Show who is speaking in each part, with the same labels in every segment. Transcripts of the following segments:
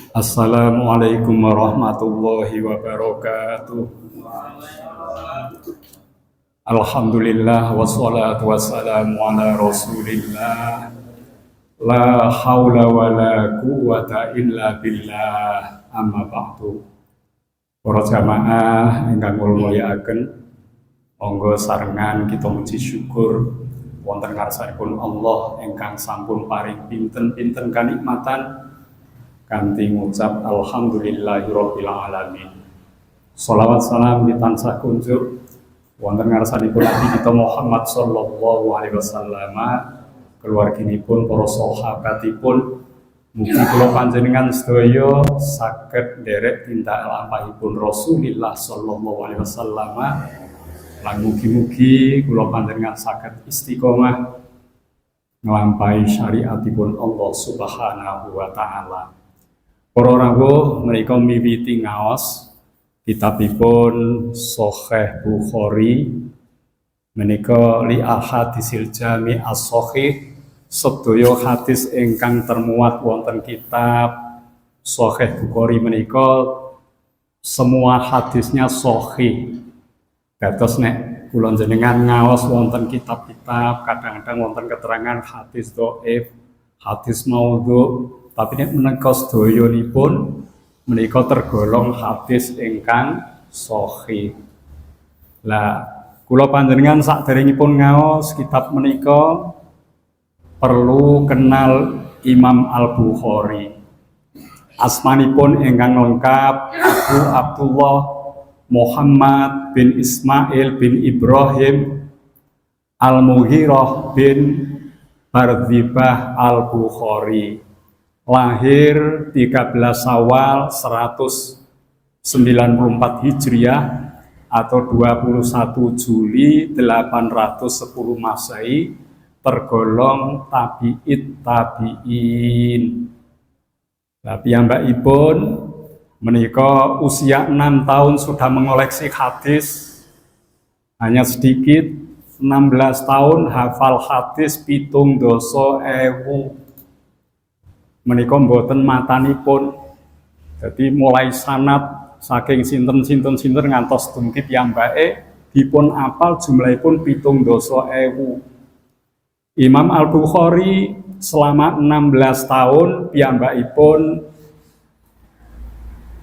Speaker 1: Assalamualaikum warahmatullahi wabarakatuh. Alhamdulillah wassalatu wassalamu ala rasulillah. La haula wa la quwwata illa billah. Amma ba'du. Para jamaah ingkang mulyaken, monggo sarengan kita muji syukur wonten ngarsanipun Allah ingkang sampun paring pinten-pinten kanikmatan kanthi ngucap alhamdulillahirabbil alamin. Shalawat salam tansah kunjuk wonten ngarsanipun Nabi kita Muhammad sallallahu alaihi wasallam, keluarginipun, para sahabatipun. Mugi kula panjenengan sedaya saged nderek tindak lampahipun Rasulullah sallallahu alaihi wasallam. Lan mugi-mugi kula panjenengan saged istiqomah nglampahi syariatipun Allah Subhanahu wa taala. Para rawuh menika miwiti ngaos kitabipun Sahih Bukhari menika li ahadisil jami' as-sahih, sedaya hadis ingkang termuat wonten kitab Sahih Bukhari menika semua hadisnya sahih. Dados nek kula jenengan ngaos wonten kitab-kitab kadang-kadang wonten keterangan hadis dhaif, hadis maudhu, tapi nek menika sedayanipun menika tergolong hadis ingkang sahih. Lah kula panjenengan saderengipun ngaos kitab menika perlu kenal Imam Al-Bukhari. Asmanipun ingkang lengkap Abu Abdullah Muhammad bin Ismail bin Ibrahim Al-Mughirah bin Bardhibah Al-Bukhari. Lahir 13 Syawal 194 Hijriah atau 21 Juli 810 Masehi, tergolong tabi'in. Lah piyambakipun menika usia 6 tahun sudah mengoleksi hadis, hanya sedikit 16 tahun hafal hadis 7.000. Menika mboten matanipun. Jadi mulai sanad saking sinten ngantos dumugi piyambake dipun apal jumlahipun 7.000. Imam Al-Bukhari selama 16 tahun piyambakipun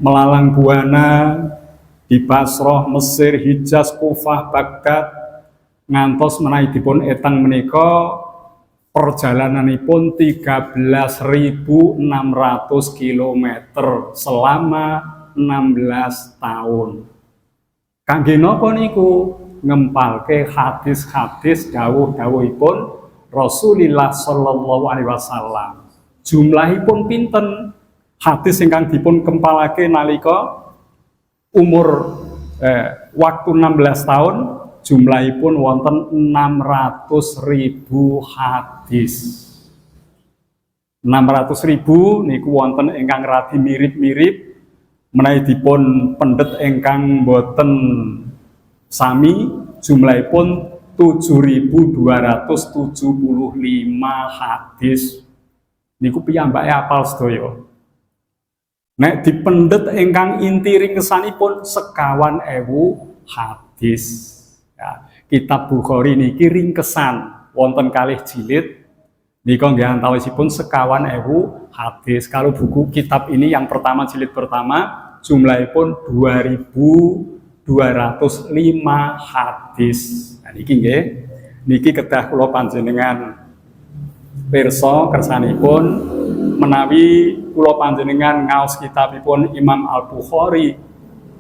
Speaker 1: melalang buana di Basrah, Mesir, Hijaz, Kufah, Baghdad, ngantos menawi dipun etang menika perjalananipun 13.600 km selama 16 tahun. Kangge napa niku? Ngempalke hadis-hadis dawuh-dawuhipun Rasulullah sallallahu alaihi wasallam. Jumlahipun pinten? Hadis ingkang dipun kempalake nalika umur waktu 16 tahun, jumlahipun wonten 600.000 hadis. 600.000 niku wonten ingkang radi mirip-mirip menawi dipun pendet ingkang boten sami, jumlahipun 7.275 hadis. Niku piyambake apal sedaya. Nek dipendet ingkang inti ringkesanipun 50.000 hadis. Ya, kitab Bukhari niki ringkesan wonten kalih jilid, nika nggih antawisipun 50.000 hadis. Kalau buku kitab ini yang pertama, jilid pertama, jumlahipun 2.205 hadis. Nah niki nggih, niki kedah kula panjenengan pirsa kersanipun menawi kula panjenengan ngaos kitabipun Imam Al-Bukhari,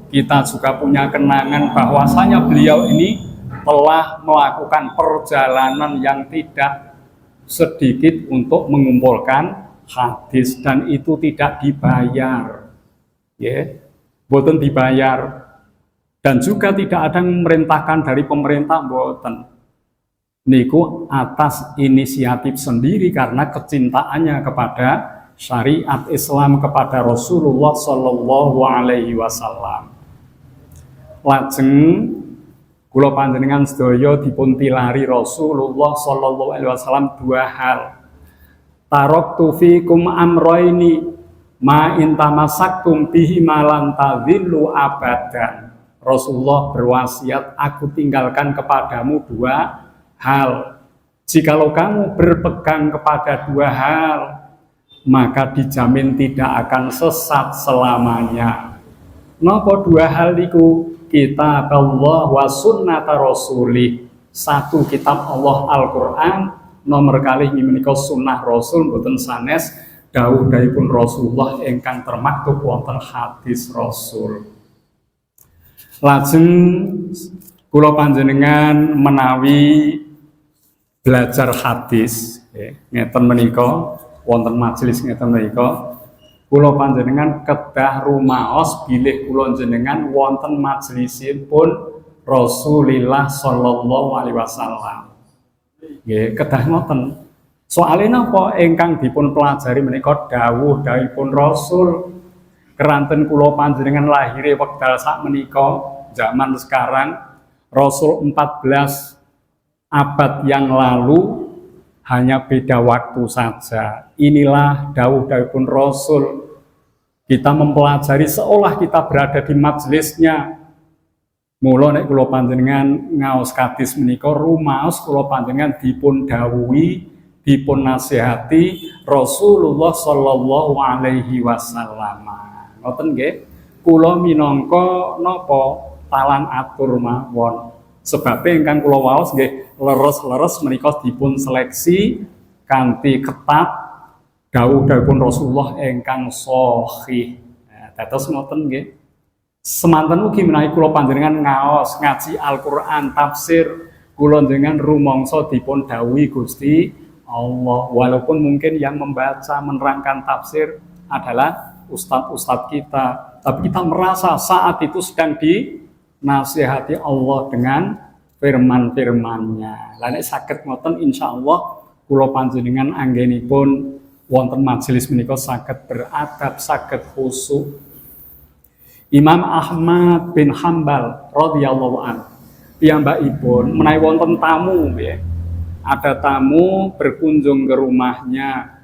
Speaker 1: kita juga punya kenangan bahwasanya beliau ini telah melakukan perjalanan yang tidak sedikit untuk mengumpulkan hadis, dan itu tidak dibayar. Ya, boten dibayar. Dan juga tidak ada yang memerintahkan dari pemerintah, boten. Niku atas inisiatif sendiri karena kecintaannya kepada syariat Islam, kepada Rasulullah sallallahu alaihi wasallam. Lajeng kula panjenengan sedaya dipun tilari Rasulullah sallallahu alaihi wasallam dua hal. Taraktu fikum amroini, ma intamasaktum bihi malan tadhillu abadan. Rasulullah berwasiat, aku tinggalkan kepadamu dua hal. Jikalau kamu berpegang kepada dua hal, maka dijamin tidak akan sesat selamanya. Napa dua hal niku? Kitab Allah wa sunnata rasulih. Satu kitab Allah Al-Quran, nomor kalih menika sunnah Rasul boten sanes dawuh-dawuhipun Rasulullah ingkang termaktub wonten hadis Rasul. Lajeng kula panjenengan menawi belajar hadis, ngeten menika wonten majelis ngeten menika, kula panjenengan kedah rumaos bilih kula jenengan wonten majelisipun Rasulillah sallallahu alaihi wasallam. Nggih, kedah ngoten. Soalnya napa ingkang dipun pelajari menika dawuh-dawuhipun Rasul. Keranten kula panjenengan lahire wekdal sak menika zaman sekarang, Rasul 14 abad yang lalu, hanya beda waktu saja. Inilah dawuh-dawuhipun Rasul. Kita mempelajari seolah kita berada di majelisnya. Mula nek kula panjenengan ngaos hadis menika rumaos kula panjenengan dipun dawuhi, dipun nasihati Rasulullah sallallahu alaihi wasallam. Ngoten nggih, kula minangka napa talan atur mawon. Sebab ingkang kula waos nggih leres-leres menika dipun seleksi kanthi ketat dawuh-dawuhipun Rasulullah ingkang sahih. Dados ngoten nggih. Semanten ugi menawi kula panjenengan ngaos ngaji Al-Qur'an tafsir kula jenengan rumangsa dipun dawuhi Gusti Allah. Walaupun mungkin yang membaca menerangkan tafsir adalah ustadz-ustadz kita, tapi kita merasa saat itu sedang dinasihati Allah dengan firman-firmannya. Lan nek saged ngoten insyaallah kula panjenengan anggenipun wonten majelis menika saged beradab, saged khusyuk. Imam Ahmad bin Hambal radhiyallahu an, piyambakipun menawi wonten tamu nggih. Ada tamu berkunjung ke rumahnya,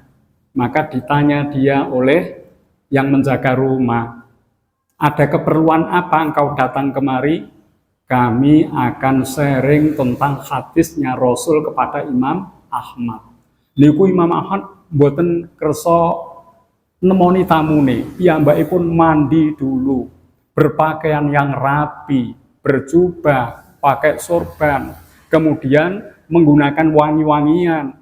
Speaker 1: maka ditanya dia oleh yang menjaga rumah, ada keperluan apa engkau datang kemari? Kami akan sharing tentang hadisnya Rasul kepada Imam Ahmad. Niku Imam Ahmad mboten kersa nemoni tamune, piyambakipun mandi dulu, berpakaian yang rapi, berjubah, pakai sorban, kemudian menggunakan wangi-wangian,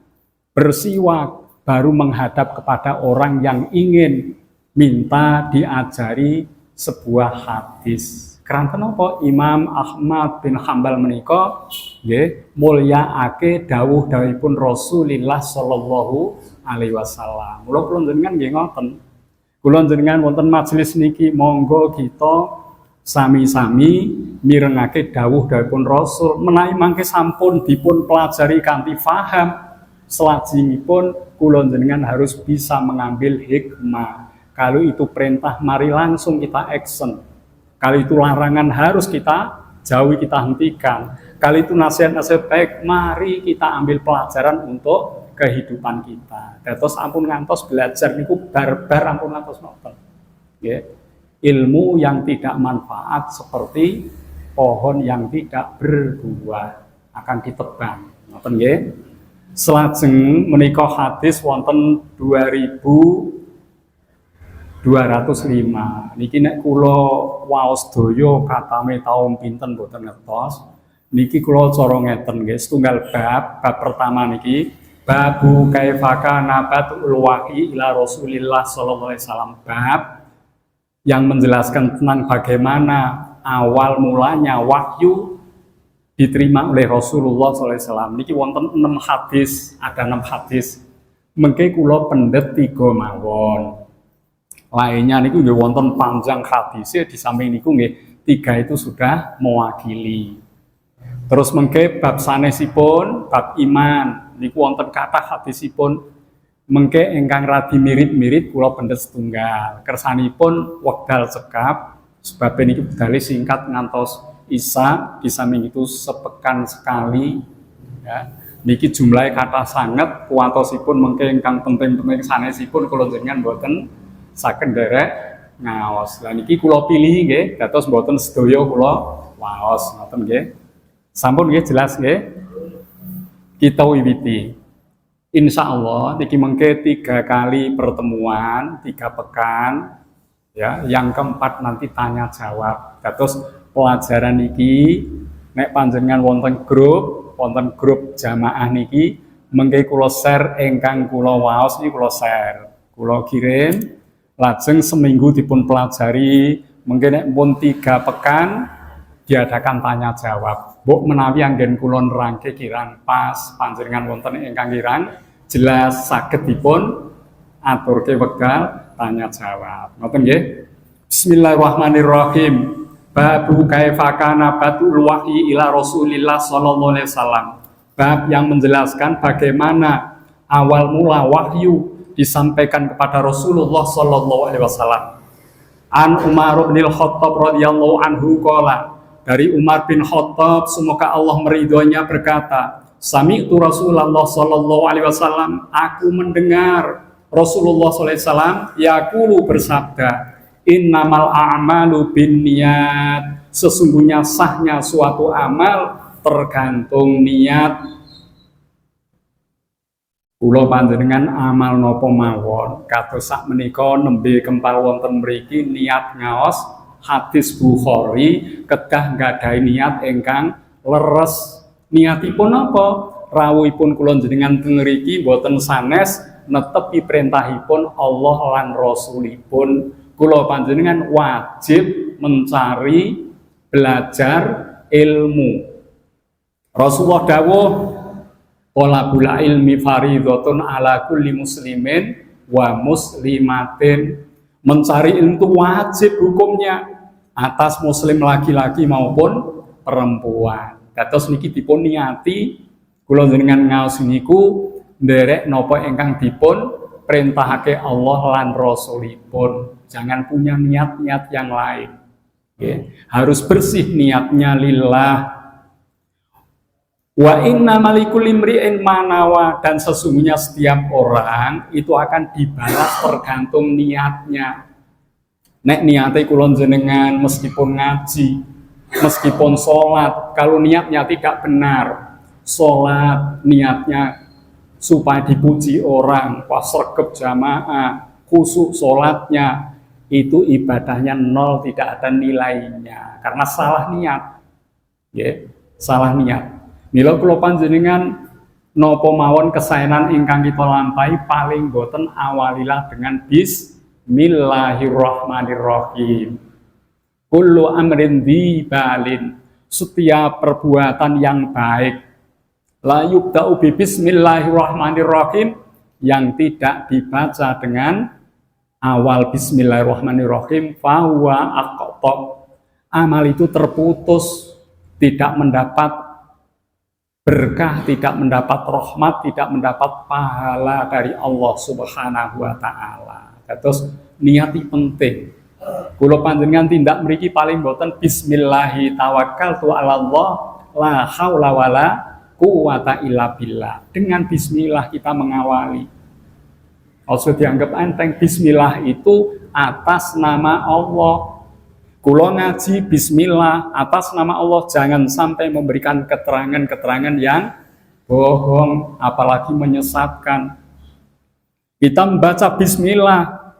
Speaker 1: bersiwak, baru menghadap kepada orang yang ingin minta diajari sebuah hadis. Keranten napa Imam Ahmad bin Hambal menika nggih mulyaake dawuh-dawuhipun Rasulillah sallallahu alaihi wasallam. Mula kula njenengan nggih ngoten. Kula njenengan wonten majelis niki monggo kita sami-sami mirengake dawuh-dawuhipun Rasul. Menawi mangke sampun dipun pelajari kanthi faham, selajengipun kula njenengan harus bisa mengambil hikmah. Kalau itu perintah, mari langsung kita action. Kalau itu larangan, harus kita jauhi, kita hentikan. Kalau itu nasihat-nasihat baik, mari kita ambil pelajaran untuk kehidupan kita. Dados ampun ngantos belajar niku barbar ampun ngantos nonton. Ya. Ilmu yang tidak manfaat seperti pohon yang tidak berbuah akan ditebang. Ngoten nggih. Selajeng menika hadis wonten 2205. Niki nek kula waos daya katame taun pinten boten ngertos. Niki kula cara ngeten nggih, setunggal bab pertama niki babu kaifaka nabatul wahyi ila Rasulillah sallallahu alaihi wasallam, bab yang menjelaskan tentang bagaimana awal mulanya wahyu diterima oleh Rasulullah sallallahu alaihi wasallam. Niki wonten 6 hadis, ada 6 hadis. Mengke kula pendet 3 mawon. Lainnya niku nggih wonten panjang hadisnya, di samping niku nggih 3 itu sudah mewakili. Terus mengke bab sanesipun bab iman niku wonten kathah hadisipun mengke ingkang radi mirip-mirip kula pendet setunggal. Kersanipun wekdal cekap sebab niki bedale singkat ngantos Isa, di samping itu sepekan sekali ya. Niki jumlahe kathah sanget, kuwatosipun mengke ingkang penting-penting sanesipun kula jenengan mboten saged nderek ngaos. Lah niki kula pilih nggih dados mboten sedaya kula waos ngoten nggih. Sampun nggih jelas nggih. Kita wiwiti. Insya Allah niki mengke 3 kali pertemuan, 3 pekan, ya. Yang keempat nanti tanya jawab. Terus pelajaran niki, nek panjenengan wonten grup jamaah niki, mengke kula share ingkang kula waos niki kula share, kula kirim, lajeng seminggu dipun pelajari, mengke nek pun 3 pekan diadakan tanya jawab. Mbok menawi anggen kula nerangke kirang pas panjenengan wonten ingkang kirang jelas saged dipun aturke wekdal tanya jawab. Ngoten nggih. Bismillahirrahmanirrahim. Babu kaifa kana batul wahyi ila Rasulillah sallallahu alaihi wasallam. Bab yang menjelaskan bagaimana awal mula wahyu disampaikan kepada Rasulullah sallallahu alaihi wasallam. An Umar bin Khattab radhiyallahu anhu qala, dari Umar bin Khattab semoga Allah meridhoinya berkata, sami'tu Rasulullah sallallahu alaihi wasallam, aku mendengar Rasulullah sallallahu alaihi wasallam yaqulu bersabda, innamal a'malu binniyat, sesungguhnya sahnya suatu amal tergantung niat. Kula panjenengan amal napa mawon kados sak menika nembe kempal wonten mriki niat ngaos hadis Bukhari kedah nggadahi niat ingkang leres. Niatipun napa? Rawuhipun kula jenengan teng mriki boten sanes netepi perintahipun Allah lan Rasulipun. Kula panjenengan wajib mencari belajar ilmu. Rasulullah dawuh, talabul ilmi fardhatun ala kulli muslimin wa muslimatin. Mencari ilmu itu wajib hukumnya atas muslim laki-laki maupun perempuan. Kados niki dipun niati kula jenengan ngaos niku nderek napa ingkang dipun perintahake Allah lan Rasulipun. Jangan punya niat-niat yang lain. Okay. Harus bersih niatnya lillah. Wa inna malikul imri'in manawa, dan sesungguhnya setiap orang itu akan dibalas tergantung niatnya. Nek niate kula jenengan meskipun ngaji, meskipun sholat, kalau niatnya tidak benar, sholat niatnya supaya dipuji orang, pas sregep jamaah, khusyuk sholatnya, itu ibadahnya nol, tidak ada nilainya karena salah niat. Ya, salah niat. Mila kula panjenengan napa mawon kesaenan ingkang kita lampahi paling boten awalilah dengan bismillahirrahmanirrahim. Kullu amrin dzibalin, setiap perbuatan yang baik la yubda'u bi bismillahirrahmanirrahim, yang tidak dibaca dengan awal bismillahirrahmanirrahim fahuwa aqta, amal itu terputus, tidak mendapat berkah, tidak mendapat rahmat, tidak mendapat pahala dari Allah Subhanahu wa taala. Terus niati penting. Kula panjenengan tindak mriki paling boten bismillahi tawakkaltu 'ala Allah la haula wala quwata illa billah. Dengan bismillah kita mengawali. Maksud dianggap enteng, bismillah itu atas nama Allah. Kula ngaji bismillah atas nama Allah, jangan sampai memberikan keterangan-keterangan yang bohong, apalagi menyesatkan. Kita membaca bismillah,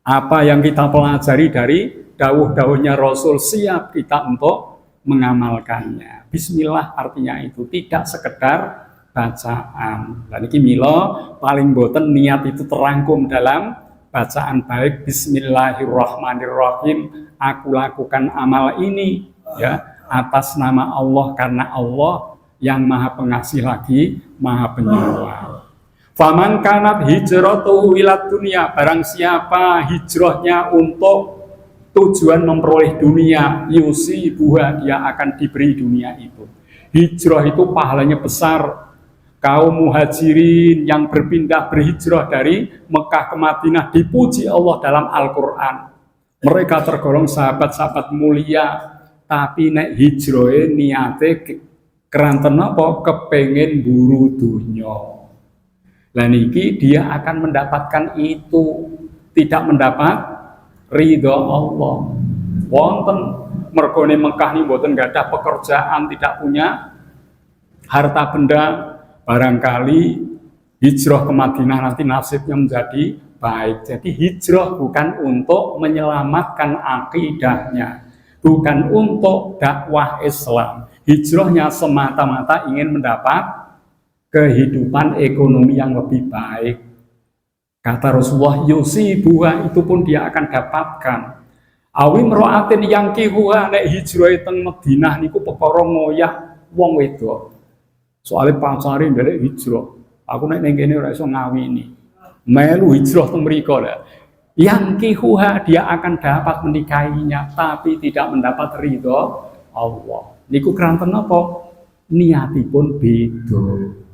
Speaker 1: apa yang kita pelajari dari dawuh-dawuhnya Rasul, siap kita untuk mengamalkannya. Bismillah artinya itu tidak sekedar bacaan. Dan iki mila paling boten niat itu terangkum dalam bacaan baik bismillahirrahmanirrahim. Aku lakukan amal ini ya atas nama Allah, karena Allah yang Maha Pengasih lagi Maha Penyayang. Faman kanat hijratuhu ila dunya, barang siapa hijrahnya untuk tujuan memperoleh dunia, yusi buha, dia akan diberi dunia itu. Hijrah itu pahalanya besar. Kaum muhajirin yang berhijrah dari Mekah ke Madinah dipuji Allah dalam Al-Quran. Mereka tergolong sahabat-sahabat mulia, tapi nek hijrohe niate keranten apa? Kepengen buru dunya. Lah niki dia akan mendapatkan itu, tidak mendapat ridho Allah. Wonten mergone Mekah nih mboten gadah pekerjaan, tidak punya harta benda, barangkali hijrah ke Madinah nanti nasibnya menjadi baik. Jadi hijrah bukan untuk menyelamatkan akidahnya, bukan untuk dakwah Islam. Hijrahnya semata-mata ingin mendapat kehidupan ekonomi yang lebih baik. Kata Rasulullah, yusibuha, itu pun dia akan dapatkan. Awi mro'atin yang kihuha, nek hijrah teng Madinah niku perkara ngoyah wong wedok. Soalnya pacari ndelok hijrah. Aku nek ning kene ora iso ngawini. Melu hijrah teng mriko lho. Yang kihuha, dia akan dapat menikahinya tapi tidak mendapat ridho Allah. Niku kranten napa? Niatipun beda.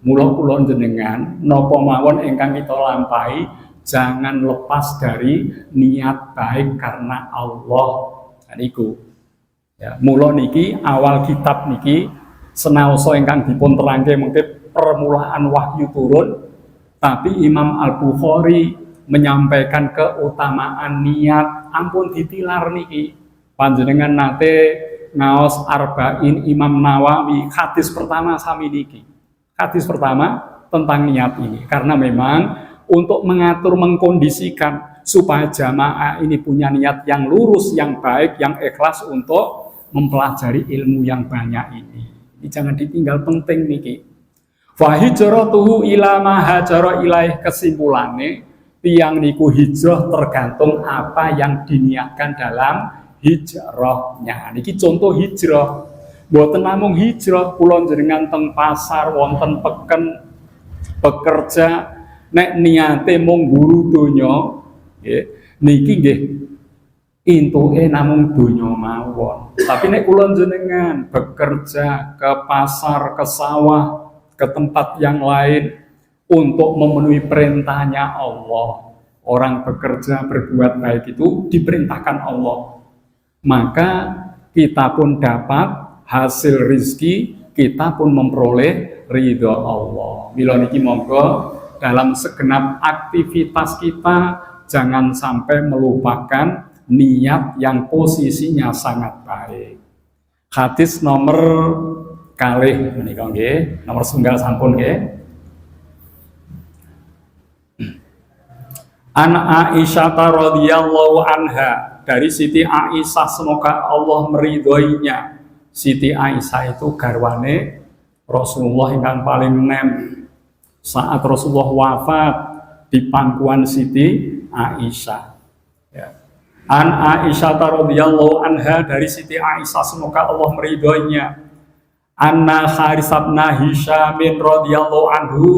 Speaker 1: Mula kula jenengan napa mawon ingkang kita lampahi, jangan lepas dari niat baik karena Allah. Niku. Ya, mula niki awal kitab niki senaosa ingkang dipun terangke mengke permulaan wahyu turun, tapi Imam Al-Bukhari menyampaikan keutamaan niat. Ampun ditilar niki. Panjenengan nate ngaos Arba'in Imam Nawawi, hadis pertama sami niki. Hadis pertama tentang niat ini, karena memang untuk mengatur, mengkondisikan supaya jamaah ini punya niat yang lurus, yang baik, yang ikhlas untuk mempelajari ilmu yang banyak ini. Ini jangan ditinggal, penting niki. Fa hijratuhu ila ma hajara ilaih, kesimpulannya tiang niku hijrah tergantung apa yang diniatkan dalam hijrahnya. Niki contoh hijrah. Mboten namung hijrah, kula jenengan teng pasar wonten peken bekerja, nek niate mung guru donya, nggih, niki nggih intuke namung donya mawon. Tapi nek kula jenengan bekerja ke pasar, ke sawah, ke tempat yang lain untuk memenuhi perintahnya Allah. Orang bekerja berbuat baik itu diperintahkan Allah. Maka kita pun dapat hasil rizki, kita pun memperoleh ridho Allah. Mila niki monggo dalam segenap aktivitas kita jangan sampai melupakan niat yang posisinya sangat baik. Hadis nomor kalih menika nggih, nomor setunggal sampun nggih. An Aisyah radhiyallahu anha, dari Siti Aisyah semoga Allah meridhoinya. Siti Aisyah itu garwane Rasulullah yang paling enem. Saat Rasulullah wafat di pangkuan Siti Aisyah. Ya. An Aisyah radhiyallahu anha, dari Siti Aisyah semoga Allah meridhoinya. Anna Haris bin Hisham radhiyallahu anhu,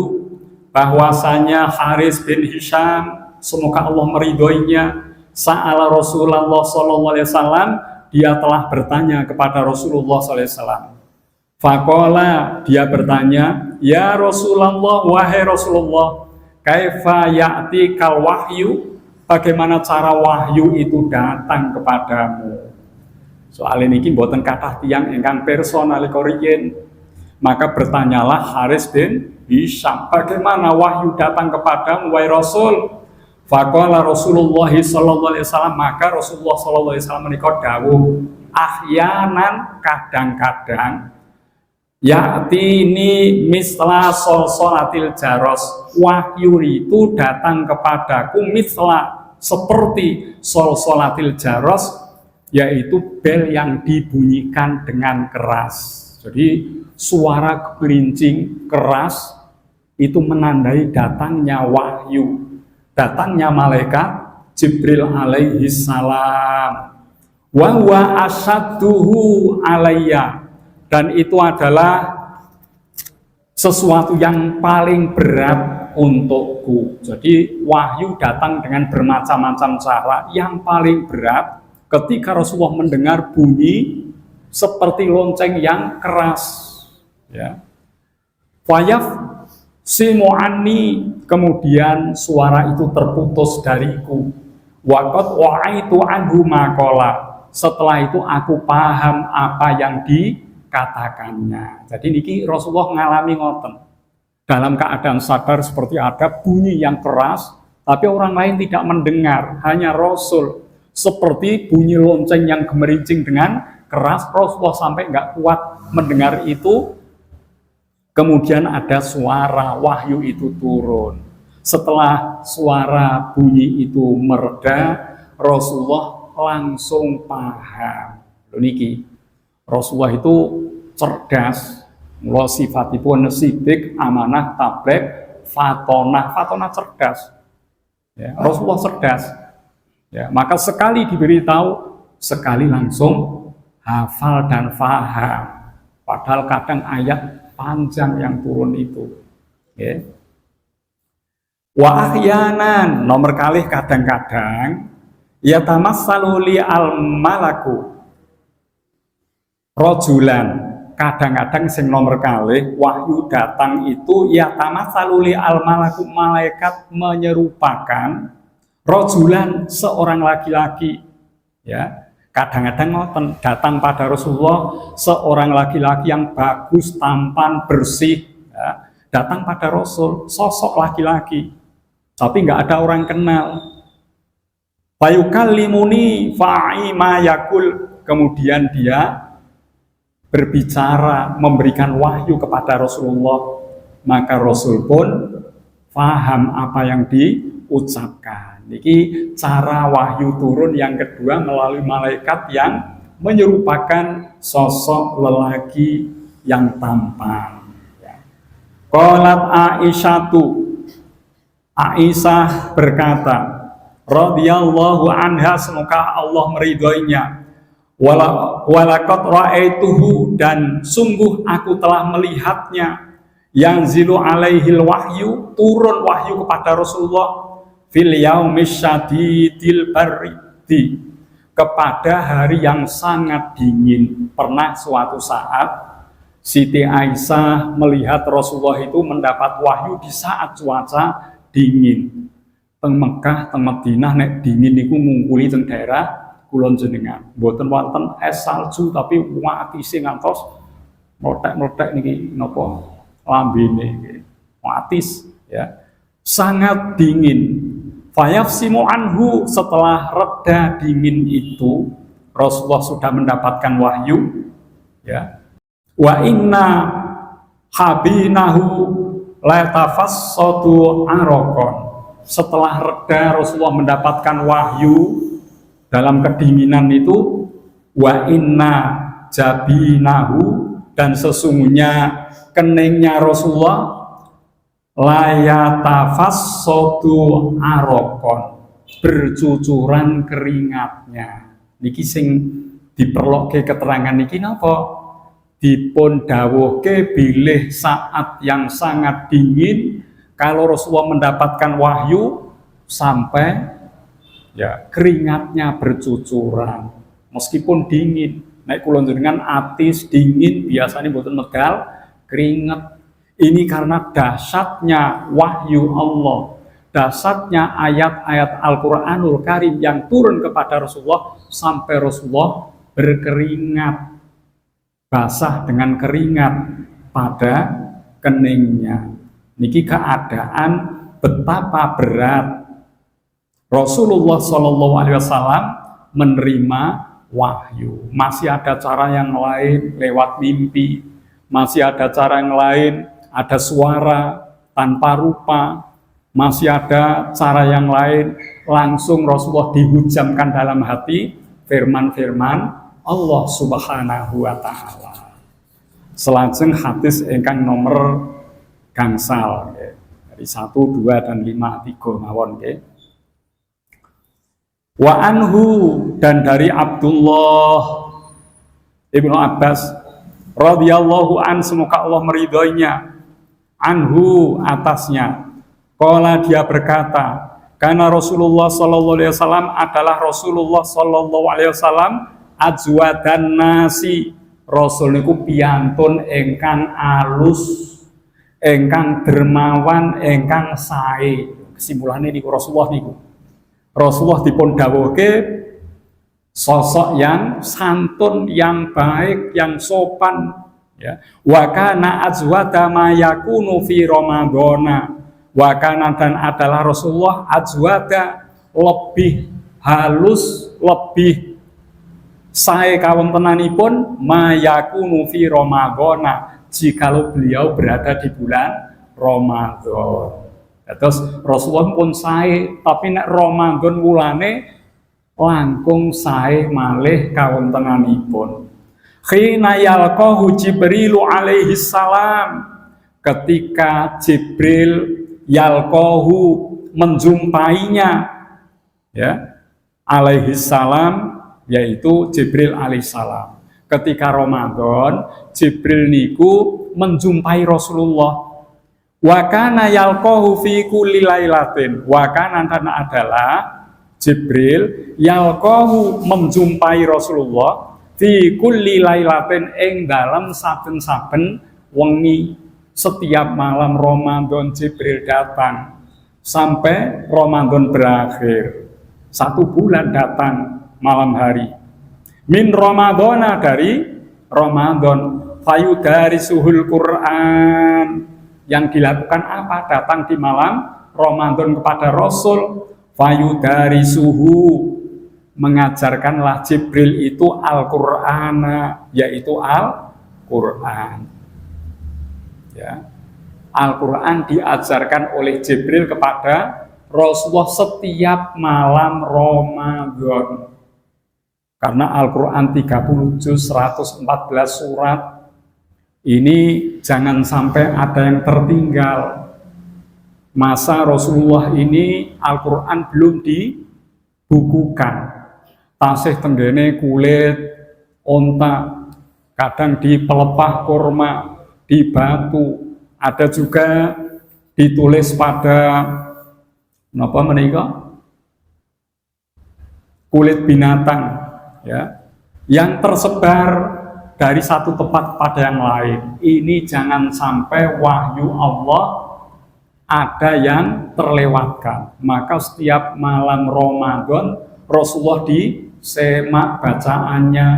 Speaker 1: bahwasanya Haris bin Hisham semoga Allah meridhoinya, sa'ala Rasulullah sallallahu alaihi wasallam, dia telah bertanya kepada Rasulullah SAW. Faqala, dia bertanya, ya Rasulullah, wahai Rasulullah, kaifa ya'ti kal wahyu, bagaimana cara wahyu itu datang kepadamu? Soal ini mboten kathah tiyang ingkang pirsa nalika riyin. Maka bertanyalah Haris bin Hisham, bagaimana wahyu datang kepadamu wahai Rasul? Faqala Rasulullah sallallahu alaihi wasallam, maka Rasulullah sallallahu alaihi wasallam menika dawuh, ahyanan, kadang-kadang, ya'tini misla solsolatil jaros, wahyu itu datang kepadaku misla, seperti solsolatil jaros, yaitu bel yang dibunyikan dengan keras. Jadi suara kelincing keras itu menandai datangnya wahyu, datangnya malaikat Jibril alaihi salam. Wa huwa asyadduhu alayya, dan itu adalah sesuatu yang paling berat untukku. Jadi wahyu datang dengan bermacam-macam cara. Yang paling berat ketika Rasulullah mendengar bunyi seperti lonceng yang keras, ya. Fayaf simu'ani, kemudian suara itu terputus dariku. Waqad wa'aitu anhu maqala, setelah itu aku paham apa yang dikatakannya. Jadi niki Rasulullah ngalami ngoten. Dalam keadaan sadar seperti ada bunyi yang keras, tapi orang lain tidak mendengar, hanya Rasul. Seperti bunyi lonceng yang gemerincing dengan keras, Rasulullah sampai nggak kuat mendengar itu. Kemudian ada suara wahyu itu turun. Setelah suara bunyi itu mereda, Rasulullah langsung paham. Niki, Rasulullah itu cerdas. Mula sifatipun sidik, amanah, tabligh, fatonah cerdas. Ya, Rasulullah cerdas. Ya, maka sekali diberitahu, sekali langsung hafal dan faham. Padahal kadang ayat panjang yang turun itu. Ya. Wa ahyanan, nomor kalih kadang-kadang ya tamassalu li al malaku rojulan. Kadang-kadang sing nomor kalih wahyu datang itu ya tamassalu li al malaku, malaikat menyerupakan rojulan, seorang laki-laki. Ya, kadang-kadang datang pada Rasulullah seorang laki-laki yang bagus, tampan, bersih. Ya, datang pada Rasul sosok laki-laki, tapi nggak ada orang kenal. Fayukallimuni fa'ima yakul, kemudian dia berbicara, memberikan wahyu kepada Rasulullah, maka Rasul pun paham apa yang diucapkan. Ini cara wahyu turun yang kedua melalui malaikat yang menyerupakan sosok lelaki yang tampan. Qalat Aisyah berkata, radhiyallahu anha, semoga Allah meridhoinya, walaqad ra'aituhu, dan sungguh aku telah melihatnya, yang zilu alaihil wahyu, turun wahyu kepada Rasulullah, fil yaumis syadidil baridi, kepada hari yang sangat dingin. Pernah suatu saat Siti Aisyah melihat Rasulullah itu mendapat wahyu di saat cuaca dingin. Teng Mekah, teng Madinah nek dingin niku ngungkuli teng daerah kulon jenengan. Mboten wonten es salju, tapi watise ngantos meletek-meletek niki napa lambene nggih. Watis ya. Sangat dingin. Fayafsimu anhu, setelah reda dingin itu Rasulullah sudah mendapatkan wahyu ya. Wa inna habinahu la tafassatu araqan, setelah reda Rasulullah mendapatkan wahyu dalam kedinginan itu, wa inna jabinahu, dan sesungguhnya keningnya Rasulullah layatafassatu arokon, bercucuran keringatnya. Niki sing diperloke keterangan niki napa? Dipun dawuhke bilih saat yang sangat dingin, kalau Rasulullah mendapatkan wahyu sampai ya keringatnya bercucuran meskipun dingin. Nek kula njenengan atis dingin biasanya mboten medal keringat. Ini karena dahsyatnya wahyu Allah, dahsyatnya ayat-ayat Al-Quranul Karim yang turun kepada Rasulullah sampai Rasulullah berkeringat, basah dengan keringat pada keningnya. Niki keadaan betapa berat Rasulullah SAW menerima wahyu. Masih ada cara yang lain lewat mimpi, masih ada cara yang lain, ada suara tanpa rupa, masih ada cara yang lain langsung Rasulullah dihujamkan dalam hati firman-firman Allah Subhanahu wa taala. Selajeng hadis ingkang nomor gangsal dari 1, 2 dan 5, 3 mawon nggih. Wa anhu, dan dari Abdullah Ibnu Abbas radhiyallahu an, semoga Allah meridhoinya, anhu, atasnya, qala, dia berkata, karena Rasulullah sallallahu alaihi wasallam adalah Rasulullah sallallahu alaihi wasallam ajwadan nasi, Rasul niku piyantun ingkang alus, ingkang dermawan, ingkang sae. Kesimpulannya niku Rasulullah dipun dawuhke sosok yang santun, yang baik, yang sopan ya. Wa kana azwada ma yakunu fi ramadhana, Wa kana dan adalah Rasulullah ajwada, lebih halus, lebih sae kawontenanipun mayakunu fi Ramadhana, jikalau beliau berada di bulan Ramadan. Terus Rasulullah pun sae, tapi nek Ramadan wulane langkung sae malih kawontenanipun. Khina yalqahu Jibril alaihi salam, ketika Jibril yalqahu menjumpainya, ya, alaihi salam, yaitu Jibril alaihi salam. Ketika Ramadan, Jibril niku menjumpai Rasulullah. Wa kana yalqahu fi kulli lailatin. Wa kana adalah Jibril yalqahu menjumpai Rasulullah fi kulli lailatin ing dalam saben-saben wengi. Setiap malam Ramadan Jibril datang sampai Ramadan berakhir. 1 bulan datang malam hari. Min Ramadana, dari Ramadan, fayudari suhul Quran. Yang dilakukan apa? Datang di malam Ramadan kepada Rasul, fayudari suhu, mengajarkanlah Jibril itu Al-Qur'an, yaitu Al-Qur'an. Ya. Al-Quran diajarkan oleh Jibril kepada Rasulullah setiap malam Ramadan. Karena Al-Quran 30 juz, 114 surat. Ini jangan sampai ada yang tertinggal. Masa Rasulullah ini Al-Quran belum dibukukan. Tasih tenggene kulit onta, kadang di pelepah kurma, di batu, ada juga ditulis pada apa menika? Kulit binatang, ya, yang tersebar dari satu tempat pada yang lain. Ini jangan sampai wahyu Allah ada yang terlewatkan. Maka setiap malam Ramadan Rasulullah disemak bacaannya,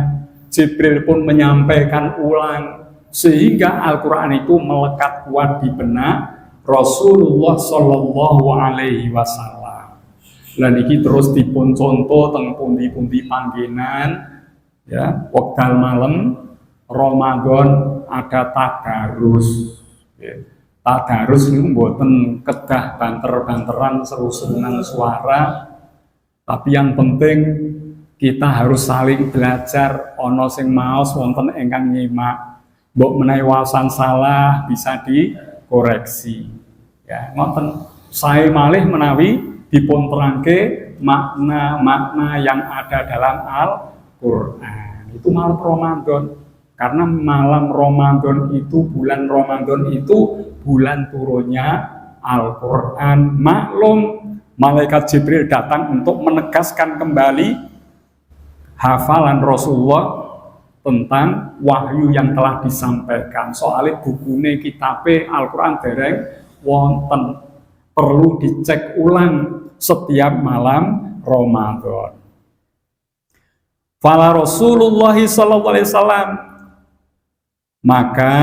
Speaker 1: Jibril pun menyampaikan ulang, sehingga Al-Quran itu melekat kuat di benak Rasulullah Shallallahu Alaihi Wasallam. Dan ini terus dipun contoh teng pundi-pundi panggenan, ya, wekdal malam Ramadan ada tadarus. Ya. Tadarus ini mboten kedah banter-banteran seru-serunan suara, tapi yang penting kita harus saling belajar. Ono sing maos wonten ingkang nyimak. Mbok menawi wawasan salah bisa dikoreksi. Ya, ngoten. Saya malih menawi dipun terangke makna-makna yang ada dalam Al-Qur'an. Itu malam Ramadan. Karena malam Ramadan itu, bulan Ramadan itu bulan turunnya Al-Qur'an. Maklum, malaikat Jibril datang untuk menegaskan kembali hafalan Rasulullah tentang wahyu yang telah disampaikan. Soalnya bukune kitabe Al-Quran dereng wonten, perlu dicek ulang setiap malam Ramadan. Fala Rasulullah sallallahu alaihi wasallam, maka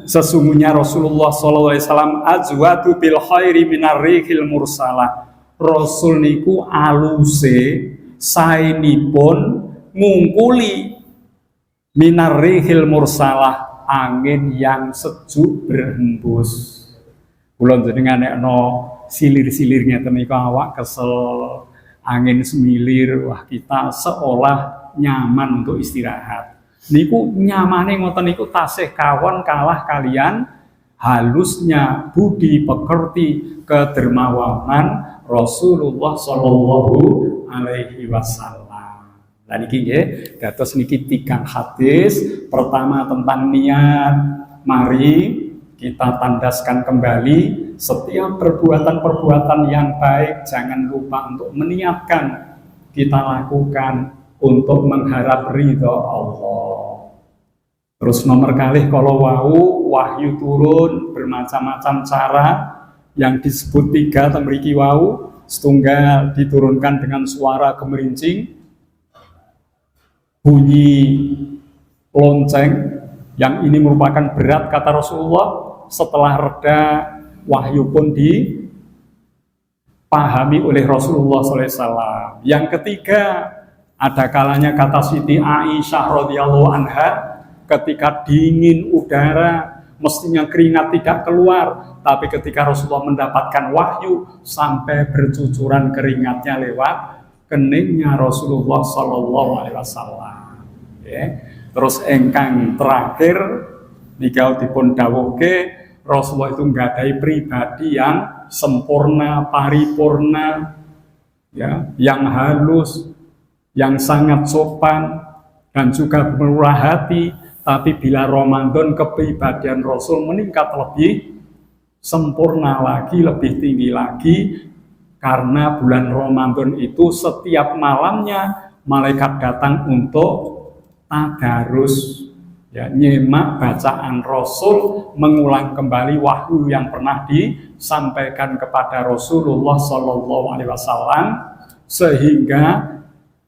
Speaker 1: sesungguhnya Rasulullah sallallahu alaihi wasallam ajwadu bil khairi minar rihil mursalah. Rasul niku aluse saenipun ngungkuli minar rihil mursalah, angin yang sejuk berhembus. Kula jenengan nekno silir-silir ngeten niku awak kesel, angin semilir, wah kita seolah nyaman untuk istirahat. Niku nyamane ngoten niku tasih kawon kalah kalian halusnya budi pekerti kedermawanan Rasulullah Shallallahu Alaihi Wasallam. Dan niki nggih dados niki 3 hadis. Pertama tentang niat. Mari kita tandaskan kembali setiap perbuatan-perbuatan yang baik, jangan lupa untuk meniatkan kita lakukan untuk mengharap ridho Allah. Terus nomor kalih kalau wahyu turun bermacam-macam cara yang disebut 3 temriki wau. Setunggal diturunkan dengan suara gemerincing, bunyi lonceng, yang ini merupakan berat kata Rasulullah. Setelah reda, wahyu pun dipahami oleh Rasulullah SAW. Yang ketiga, ada kalanya kata Siti Aisyah radhiyallahu anha, ketika dingin udara, mestinya keringat tidak keluar, tapi ketika Rasulullah mendapatkan wahyu, sampai bercucuran keringatnya lewat keningnya Rasulullah Sallallahu Alaihi Wasallam. Terus engkang terakhir, nikau dipun dawuhke, Rasulullah itu nggadahi pribadi yang sempurna, paripurna, ya, yang halus, yang sangat sopan, dan juga murah hati. Tapi bila Ramadan, kepribadian Rasul meningkat lebih sempurna lagi, lebih tinggi lagi, karena bulan Ramadan itu setiap malamnya malaikat datang untuk tadarus, ya, nyimak bacaan Rasul, mengulang kembali wahyu yang pernah disampaikan kepada Rasulullah Sallallahu Alaihi Wasallam, sehingga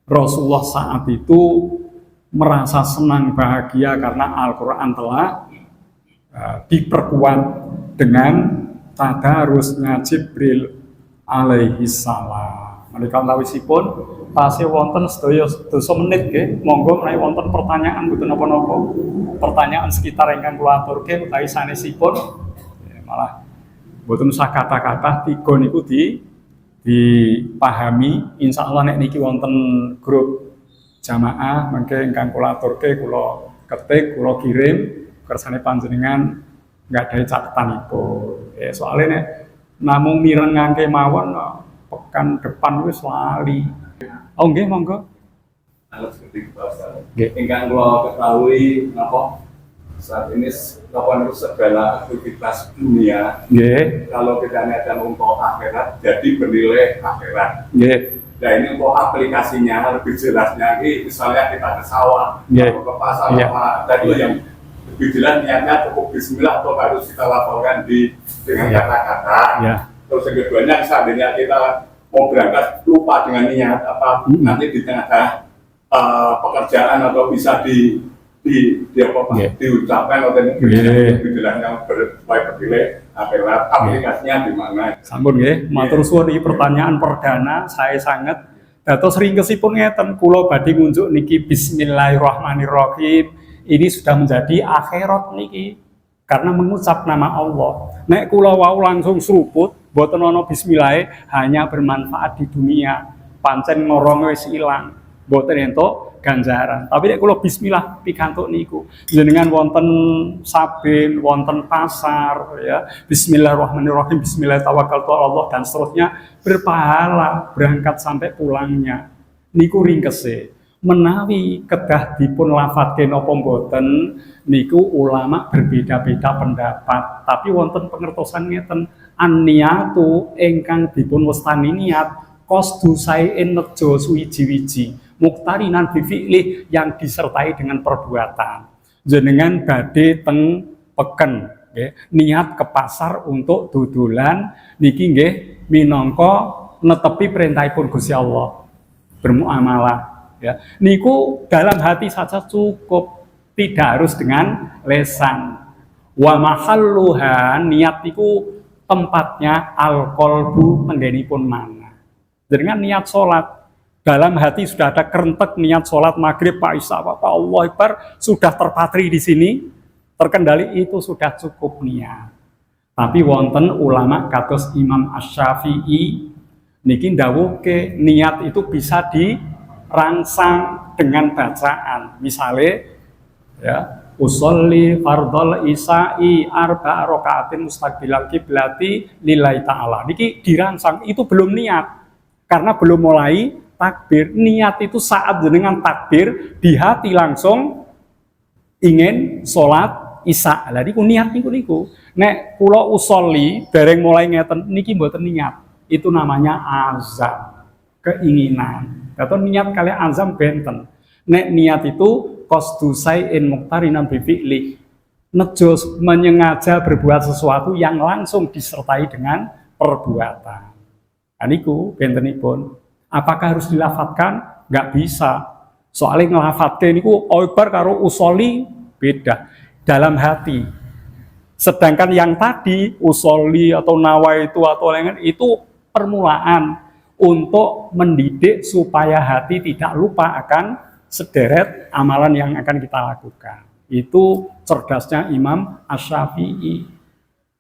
Speaker 1: Rasulullah saat itu merasa senang bahagia karena Al-Quran telah diperkuat dengan tadarusnya Jibril alaihi salam. Menika tawisipun tasih wonten sedaya 2 menit nggih. Monggo menawi wonten pertanyaan mboten napa-napa. Pertanyaan sekitar ingkang kula aturke utawi sanesipun malah mboten usah kata-kata, 3 niku dipahami. Insyaallah nek niki wonten grup jamaah mangke ingkang kula aturke, kula ketik, kula kirim kersane panjenengan nggadahi catetanipun. Soalnya nek namung mirengake mawon pekan depan wis lali. Oh nggih, monggo.
Speaker 2: Ingkang kula ketahui napa saat ini segala aktivitas dunia, kalau tidak ada untuk akhirat, jadi bernilai akhirat. Nah ini untuk aplikasinya lebih jelasnya, ini misalnya kita ke sawah, atau ke pasar, tadi yang lebih jelas niatnya cukup bismillah atau harus kita laporkan dengan kata-kata. Terus yang keduanya, seandainya kita mau berangkat lupa dengan niat apa, nanti di tengah pekerjaan atau bisa diucapkan atau lebih jelasnya bernilai akhirat, aplikasinya di mana?
Speaker 1: Sampun nggih, matur suwun iki pertanyaan perdana saya sangat. Dados ringkesipun ngeten, kula badhe ngunjuk niki bismillahirrahmanirrahim. Ini sudah menjadi akhirat niki karena mengucap nama Allah. Nek kula wau langsung seruput, boten ana bismillah, hanya bermanfaat di dunia. Pancen ngorong wis ilang, boten entuk ganjaran. Tapi nek kula bismillah pikantuk niku, jenengan wonten sabin, wonten pasar, ya, bismillahirrahmanirrahim, bismillah tawakkaltu Allah dan seterusnya, berpahala berangkat sampai pulangnya. Niku ringkese. Menawi kedah dipun lafadke napa mboten niku ulama berbeda-beda pendapat, tapi wonten pengertosan ngeten, an-niyatu ingkang dipun wastani niat qasdu sae'in nejo suwiji-wiji muktarinan bifi'lih yang disertai dengan perbuatan. Jenengan badhe teng peken nggih, niat ke pasar untuk dodolan niki nggih minangka netepi perintahipun Gusti Allah, bermuamalah. Ya, niku dalam hati saja cukup, tidak harus dengan lesan. Wa mahalluha, niat niku tempatnya al-qalbu, penggenipun mana. Dengan niat sholat, dalam hati sudah ada kerentek niat sholat maghrib, Pak Isya, Pak Allah Akbar, sudah terpatri di sini, terkendali, itu sudah cukup niat. Tapi wonten ulama kados Imam Asy-Syafi'i niki ndawuhke niat itu bisa dirangsang dengan bacaan. Misalnya, ya, usolli fardhol isya'i arba'a raka'atin mustaqbilal qiblati lillahi ta'ala. Niki dirangsang, itu belum niat. Karena belum mulai takbir. Niat itu saat jenengan takbir, di hati langsung ingin sholat isya. Lah niku niat niku. Nek kula usolli dereng mulai ngeten niki mboten niat. Itu namanya azam, keinginan. Atau niat kalian azam benten. Nek niat itu qasdu sae'in muqtarinan bi fi'li. Nejo menyengaja berbuat sesuatu yang langsung disertai dengan perbuatan. Aniku bentenipun. Apakah harus dilafatkan? Nggak bisa. Soalnya ngelafatkan niku oibar karo usoli beda. Dalam hati. Sedangkan yang tadi usoli atau nawaitu atau lain itu permulaan untuk mendidik supaya hati tidak lupa akan sederet amalan yang akan kita lakukan. Itu cerdasnya Imam Asy-Syafi'i.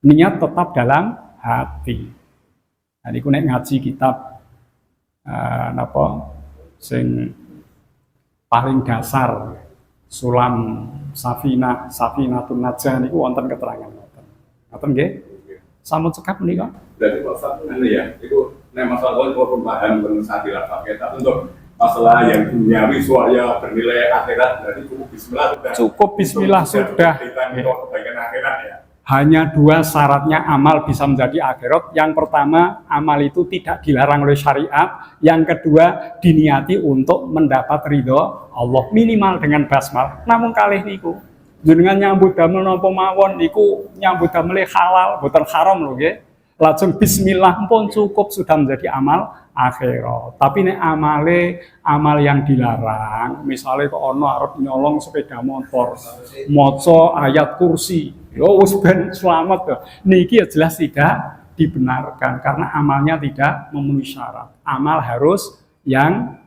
Speaker 1: Niat tetap dalam hati. Nah, niku nek ngaji kitab sing paling dasar Sulam Safinatun Najah niku wonten keterangan ngoten. Ngoten nggih? Sampun cekap menika.
Speaker 2: Berarti maksudnya ya, itu masalah kalau paham saat dilakukan, tapi untuk masalah yang duniawi soalnya bernilai akhirat, berarti cukup Bismillah sudah.
Speaker 1: Cukup Bismillah sudah.
Speaker 2: Kebaikan akhirat ya.
Speaker 1: Hanya 2 syaratnya amal bisa menjadi akhirat. Yang pertama, amal itu tidak dilarang oleh syariat. Yang kedua, diniati untuk mendapat ridho Allah minimal dengan basmal. Namun kalih niku, jenengan nyambut damel napa mawon niku nyambut damel halal, boten haram lho nggih. Lajeng bismillah pun cukup sudah menjadi amal akhirat. Tapi nek amal yang dilarang, misalnya kok ono arep nyolong sepeda motor, maca ayat kursi, yo wis ben selamat to. Niki ya jelas tidak dibenarkan karena amalnya tidak memenuhi syarat. Amal harus yang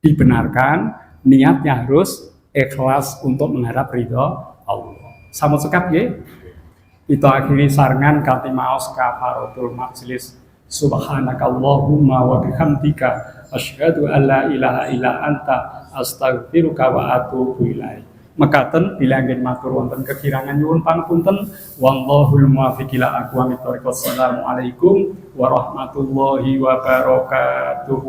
Speaker 1: dibenarkan, niatnya harus ikhlas untuk mengharap ridho Allah. Sampun sekap nggih. Kita akhiri sarengan kanthi maos kafaratul majelis. Subhanakallahumma wa bihamdika asyhadu an la ilaha illa anta astaghfiruka wa atubu ilaik. Mekaten bila anggen matur wonten kekirangan nyuwun pangapunten. Wallahul muwaffiq ila aqwamit thoriq. Wassalamualaikum warahmatullahi wabarakatuh.